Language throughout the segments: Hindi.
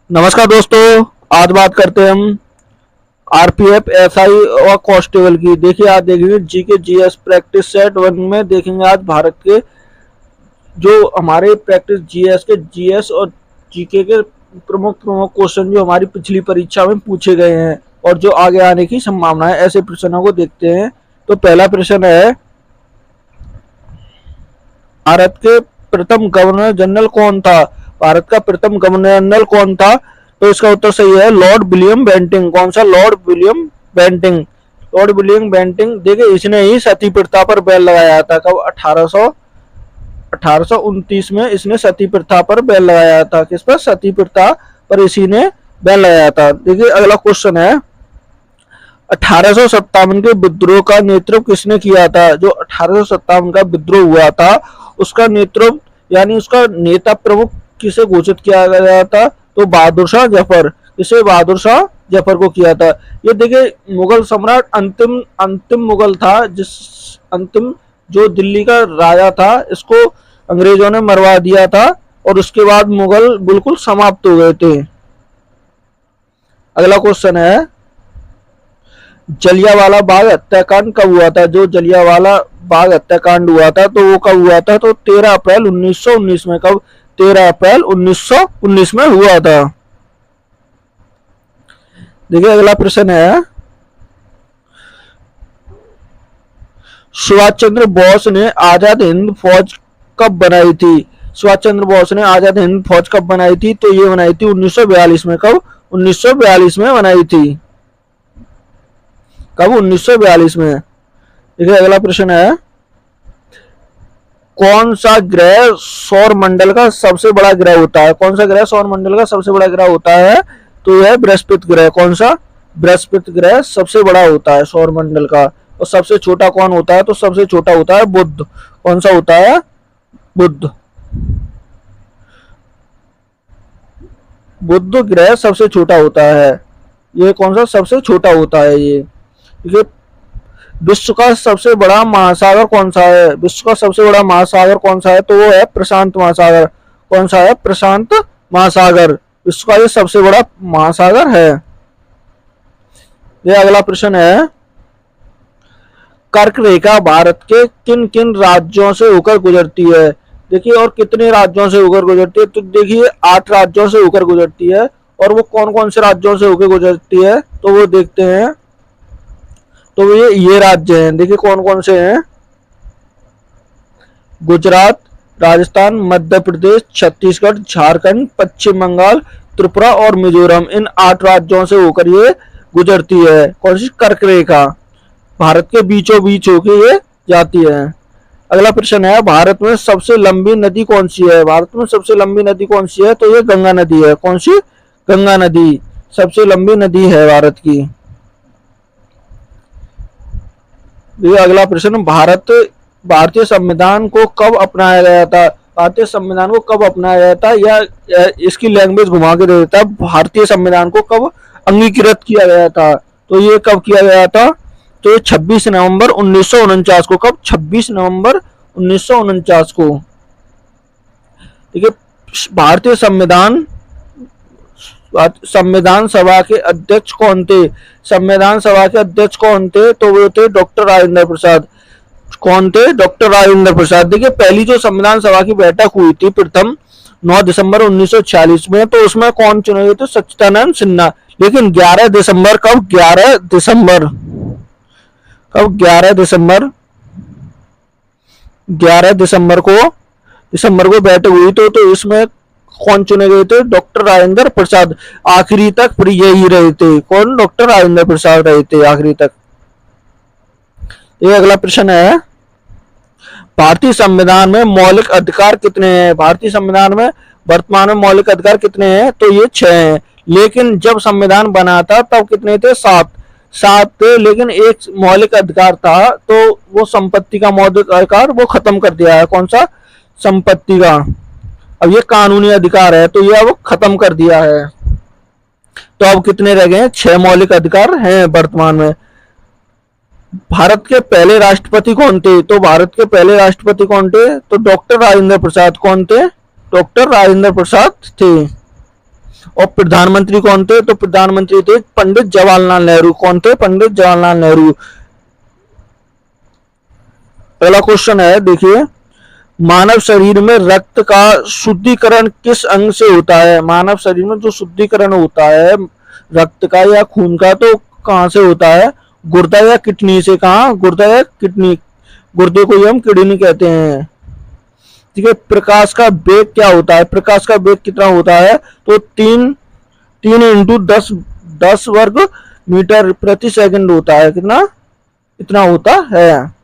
नमस्कार दोस्तों। आज बात करते हैं हम आरपीएफ एसआई और कांस्टेबल की। देखिए आज देखेंगे जीके जीएस प्रैक्टिस सेट 1 में देखेंगे आज भारत के जो हमारे प्रैक्टिस जीएस के जीएस और जीके के प्रमुख प्रमुख क्वेश्चन जो हमारी पिछली परीक्षा में पूछे गए हैं और जो आगे आने की संभावना है, ऐसे प्रश्नों को देखते हैं। तो पहला प्रश्न है, भारत के प्रथम गवर्नर जनरल कौन था? भारत का प्रथम गवर्नर जनरल कौन था? तो इसका उत्तर सही है लॉर्ड विलियम बेंटिंग। कौन सा? Lord William Bentinck. Lord William Bentinck देखिए इसने ही सती प्रथा पर बैन लगाया था। कब? 1829 में इसने सती प्रथा पर बैन लगाया था। किस पर? सती प्रथा पर इसी ने बैन लगाया था। देखिए अगला क्वेश्चन है, 1857 के विद्रोह का नेतृत्व किसने किया था? जो 1857 का विद्रोह हुआ था उसका नेतृत्व यानी उसका नेता प्रमुख किसे घोषित किया गया था? तो बहादुर शाह जफर। इसे बहादुर शाह जफर को किया था। ये देखिए मुगल सम्राट अंतिम मुगल था, जिस अंतिम जो दिल्ली का राजा था, इसको अंग्रेजों ने मरवा दिया था और उसके बाद मुगल बिल्कुल समाप्त हो गए थे। अगला क्वेश्चन है, जलियांवाला बाग हत्याकांड कब हुआ था? जो जलियांवाला बाग हत्याकांड हुआ था तो वो कब हुआ था? तो 13 अप्रैल 1919 में। कब? 13 अप्रैल 1919 में हुआ था। देखिए अगला प्रश्न है, सुभाष चंद्र बोस ने आजाद हिंद फौज कब बनाई थी? सुभाष चंद्र बोस ने आजाद हिंद फौज कब बनाई थी? तो ये बनाई थी 1942 में। कब? 1942 में बनाई थी। कब? 1942 में। देखिए अगला प्रश्न है, कौन सा ग्रह सौर मंडल का सबसे बड़ा ग्रह होता है? कौन सा ग्रह सौर मंडल का सबसे बड़ा ग्रह होता है? तो यह बृहस्पति ग्रह। कौन सा? बृहस्पति ग्रह सबसे बड़ा होता है सौर मंडल का। और सबसे छोटा कौन होता है? तो सबसे छोटा होता है बुध। कौन सा होता है? बुध। बुध ग्रह सबसे छोटा होता है। ये कौन सा सबसे छोटा होता है? ये विश्व का सबसे बड़ा महासागर कौन सा है? विश्व का सबसे बड़ा महासागर कौन सा है? तो वो है प्रशांत महासागर। कौन सा है? प्रशांत महासागर विश्व का ये सबसे बड़ा महासागर है। ये अगला प्रश्न है, कर्क रेखा भारत के किन किन राज्यों से होकर गुजरती है? देखिए और कितने राज्यों से होकर गुजरती है? तो देखिए 8 राज्यों से होकर गुजरती है। और वो कौन कौन से राज्यों से होकर गुजरती है तो वो देखते हैं। तो ये राज्य हैं। देखिए कौन कौन से हैं? गुजरात, राजस्थान, मध्य प्रदेश, छत्तीसगढ़, झारखंड, पश्चिम बंगाल, त्रिपुरा और मिजोरम। इन 8 राज्यों से होकर ये गुजरती है। कौन सी? कर्क रेखा भारत के बीचों बीच होकर ये जाती है। अगला प्रश्न है, भारत में सबसे लंबी नदी कौन सी है? भारत में सबसे लंबी नदी कौन सी है? तो ये गंगा नदी है। कौन सी? गंगा नदी सबसे लंबी नदी है भारत की। ये अगला प्रश्न, भारतीय संविधान को कब अपनाया गया था? भारतीय संविधान को कब अपनाया गया था? या इसकी लैंग्वेज घुमा के दे देता है, भारतीय संविधान को कब अंगीकृत किया गया था? तो ये कब किया गया था? तो ये 26 नवंबर 1949 को। कब? 26 नवंबर 1949 को। देखिए भारतीय संविधान सभा के अध्यक्ष कौन थे? संविधान सभा के अध्यक्ष कौन थे? तो वो थे डॉक्टर राजेंद्र प्रसाद। कौन थे? डॉक्टर राजेंद्र प्रसाद। देखिए पहली जो संविधान सभा की बैठक हुई थी प्रथम 9 दिसंबर 1946 में, तो उसमें कौन चुने गए थे? सच्चिदानंद सिन्हा। लेकिन 11 दिसंबर कब? 11 दिसंबर कब? 11 दिसंबर 11 दिसंबर को बैठक हुई तो इसमें कौन चुने गए थे? डॉक्टर राजेंद्र प्रसाद। आखिरी तक फिर यही रहे थे। कौन? डॉक्टर राजेंद्र प्रसाद रहे थे आखिरी तक। ये अगला प्रश्न है, भारतीय संविधान में मौलिक अधिकार कितने हैं? भारतीय संविधान में वर्तमान में मौलिक अधिकार कितने हैं? तो ये 6 हैं। लेकिन जब संविधान बना था तब कितने थे? 7 थे। लेकिन एक मौलिक अधिकार था तो वो संपत्ति का मौलिक अधिकार वो खत्म कर दिया है। कौन सा? संपत्ति का। अब ये कानूनी अधिकार है तो ये अब खत्म कर दिया है। तो अब कितने रह गए हैं? 6 मौलिक अधिकार हैं वर्तमान में। भारत के पहले राष्ट्रपति कौन थे? तो भारत के पहले राष्ट्रपति कौन थे? तो डॉक्टर राजेंद्र प्रसाद। कौन थे? डॉक्टर राजेंद्र प्रसाद थे। और प्रधानमंत्री कौन थे? तो प्रधानमंत्री थे पंडित जवाहरलाल नेहरू। कौन थे? पंडित जवाहरलाल नेहरू। अगला क्वेश्चन है, देखिए, मानव शरीर में रक्त का शुद्धिकरण किस अंग से होता है? मानव शरीर में जो शुद्धिकरण होता है रक्त का या खून का, तो कहां से होता है? गुर्दा या किडनी से। कहा? गुर्दा या किडनी। गुर्दे को ही हम किडनी कहते हैं। ठीक है। प्रकाश का वेग क्या होता है? प्रकाश का वेग कितना होता है? तो 3 इंटू 10 वर्ग मीटर प्रति सेकंड होता है। कितना? इतना होता है।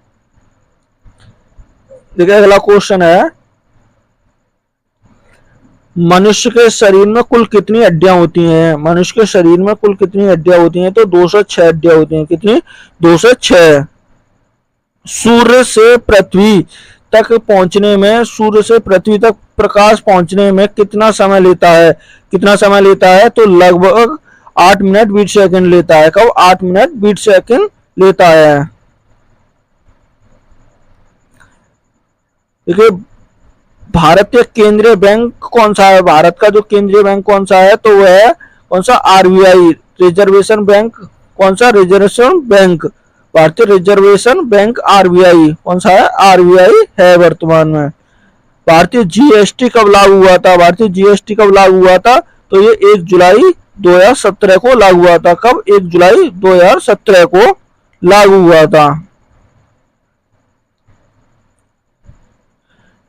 देखिए अगला क्वेश्चन है, मनुष्य के शरीर में कुल कितनी हड्डियां होती हैं? मनुष्य के शरीर में कुल कितनी हड्डियां होती हैं? तो 206 हड्डियां होती हैं। कितनी? 206। सूर्य से पृथ्वी तक पहुंचने में, सूर्य से पृथ्वी तक प्रकाश पहुंचने में कितना समय लेता है? कितना समय लेता है? तो लगभग 8 मिनट 20 सेकंड लेता है। कब? 8 मिनट 20 सेकंड लेता है। देखिए, भारतीय केंद्रीय बैंक कौन सा है? भारत का जो केंद्रीय बैंक कौन सा है? तो वह है कौन सा? RBI, reservation bank. कौन सा? Reservation bank. भारतीय रिजर्वेशन बैंक आरबीआई कौन सा है? आरबीआई है वर्तमान में। भारतीय जीएसटी कब लागू हुआ था? भारतीय जीएसटी कब लागू हुआ था? तो ये 1 जुलाई 2017 को लागू हुआ था। कब? 1 जुलाई 2017 को लागू हुआ था।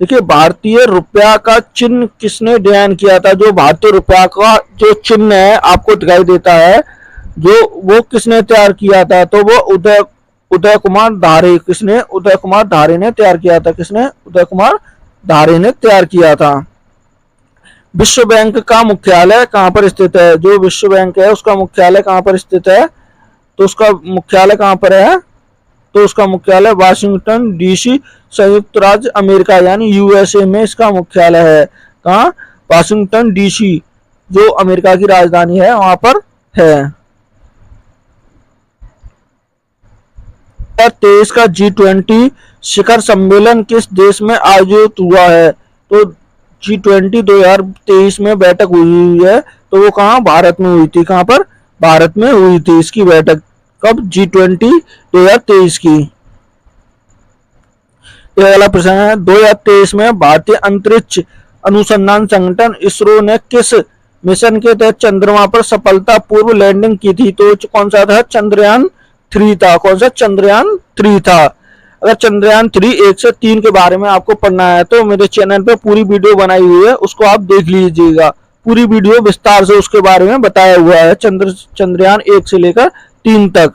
देखिए, भारतीय रुपया का चिन्ह किसने डिजाइन किया था? जो भारतीय रुपया का जो चिन्ह है आपको दिखाई देता है, जो वो किसने तैयार किया था? तो वो उदय कुमार धारे। किसने? उदय कुमार धारे ने तैयार किया था। किसने? उदय कुमार धारे ने तैयार किया था। विश्व बैंक का मुख्यालय कहां पर स्थित है? जो विश्व बैंक है उसका मुख्यालय कहां पर स्थित है? तो उसका मुख्यालय कहां पर है? तो उसका मुख्यालय वाशिंगटन डीसी, संयुक्त राज्य अमेरिका यानी यूएसए में इसका मुख्यालय है। कहाँ? वाशिंगटन डीसी, जो अमेरिका की राजधानी है, वहां पर है। 2023 का G20 शिखर सम्मेलन किस देश में आयोजित हुआ है? तो G20 2023 में बैठक हुई है, तो वो कहाँ? भारत में हुई थी। कहाँ पर? भारत में हुई थी इसकी बैठक। कब? G20 2023 की। ये वाला प्रश्न है, 2023 में भारतीय अंतरिक्ष अनुसंधान संगठन इसरो ने किस मिशन के तहत चंद्रमा पर सफलतापूर्व लैंडिंग की थी? तो कौन सा था? चंद्रयान 3 था। कौन सा? चंद्रयान 3 था। अगर चंद्रयान 3 1 से 3 के बारे में आपको पढ़ना है तो मेरे चैनल पे पूरी वीडियो बनाई हुई है, उसको आप देख लीजिएगा। पूरी वीडियो विस्तार से उसके बारे में बताया हुआ है, चंद्रयान 1 से लेकर 3 तक।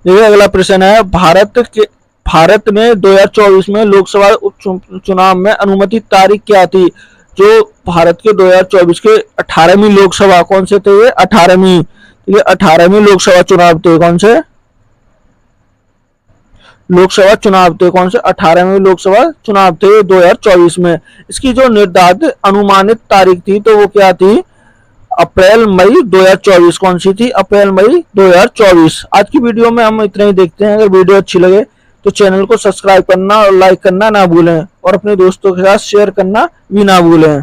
देखिए अगला प्रश्न है, भारत ने 2024 में लोकसभा चुनाव में अनुमति तारीख क्या थी? जो भारत के 2024 के 18वीं लोकसभा, कौन से थे ये? 18वीं। ये 18वीं लोकसभा चुनाव थे। कौन से लोकसभा चुनाव थे? कौन से? 18वीं लोकसभा चुनाव थे 2024 में। इसकी जो निर्धारित अनुमानित तारीख थी तो वो क्या थी? अप्रैल मई 2024। कौन सी थी? अप्रैल मई 2024। आज की वीडियो में हम इतना ही देखते हैं। अगर वीडियो अच्छी लगे तो चैनल को सब्सक्राइब करना और लाइक करना ना भूलें, और अपने दोस्तों के साथ शेयर करना भी ना भूलें।